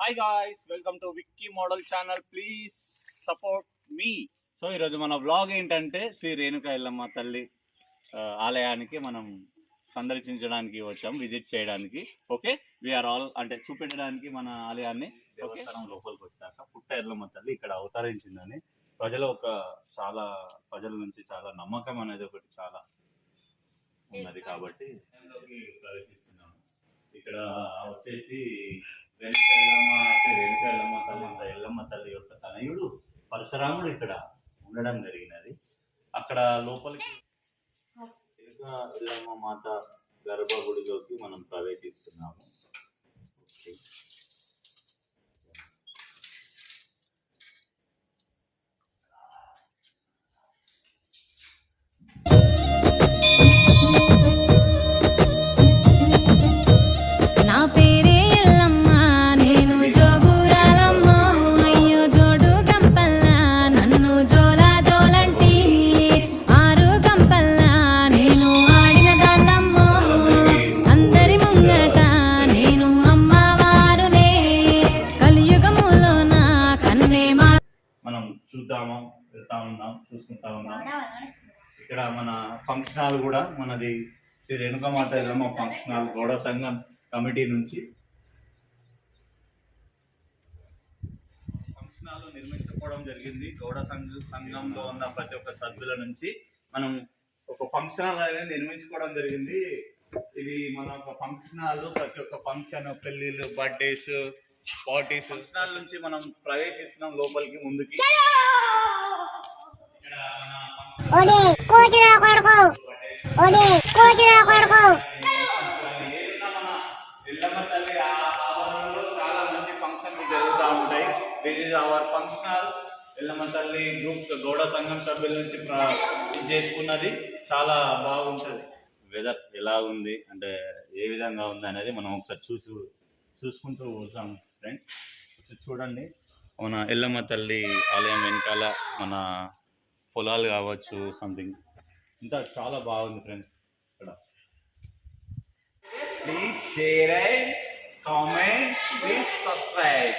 Hi guys, welcome to Vicky model channel. Please support me. So ఈరోజు మన vlog ఏంటంటే శ్రీ రేణుకా ఎల్లమ్మ తల్లి ఆలయానికి మనం సందర్శించడానికి వచ్చాం, విజిట్ చేయడానికి. ఓకే, వీఆర్ ఆల్ అంటే చూపెట్టడానికి మన ఆలయాన్ని. దేవస్థానం లోపలికి వచ్చాక పుట్ట ఎల్లమ్మ తల్లి ఇక్కడ అవతరించిందని ప్రజల నుంచి చాలా నమ్మకం అనేది ఒకటి చాలా ఉన్నది. కాబట్టి ప్రవేశిస్తున్నాము. ఇక్కడ వచ్చేసి రేణుకా ఎల్లమ్మ తల్లి ఎల్లమ్మ తల్లి యొక్క తనయుడు పరశురాముడు ఇక్కడ ఉండడం జరిగినది. అక్కడ లోపలికి ఎల్లమ్మ మాత గర్భగుడిలోకి మనం ప్రవేశిస్తున్నాము. చూసుకుంటా ఉన్నాం. ఇక్కడ మన ఫంక్షన్ హాల్ కూడా మనది శ్రీ రేణుకా మాత ఎల్లమ్మ ఫంక్షన్ హాల్ గౌడ సంఘం కమిటీ నుంచి ఫంక్షన్ హాల్ నిర్మించుకోవడం జరిగింది. గౌడ సంఘంలో ఉన్న ప్రతి ఒక్క సభ్యుల నుంచి మనం ఒక ఫంక్షన్ హాల్ అనేది నిర్మించుకోవడం జరిగింది. ఇది మన ఒక ఫంక్షన్ హాల్ ప్రతి ఒక్క ఫంక్షన్, పెళ్లిళ్ళు, బర్త్డేస్, పార్టీస్ ఫంక్షన్ హాల్ నుంచి మనం ప్రవేశిస్తున్నాం లోపలికి. ముందుకి ఎల్లమ్మ తల్లి ఆవరణలో చాలా మంచి ఫంక్షన్లు జరుగుతూ ఉంటాయి. This is our function hall. Yellamma తల్లి గ్రూప్ గౌడ సంఘం సభ్యుల నుంచి ఇది చేసుకున్నది. చాలా బాగుంటుంది. వెదర్ ఎలా ఉంది అంటే ఏ విధంగా ఉంది అనేది మనం ఒకసారి చూసుకుంటూ వస్తాం ఫ్రెండ్స్. చూడండి, మన ఎల్లమ్మ తల్లి ఆలయం వెనకాల మన పొలాలు కావచ్చు, సంథింగ్ ఇంకా చాలా బాగుంది ఫ్రెండ్స్. ఇక్కడ please share and comment, please subscribe.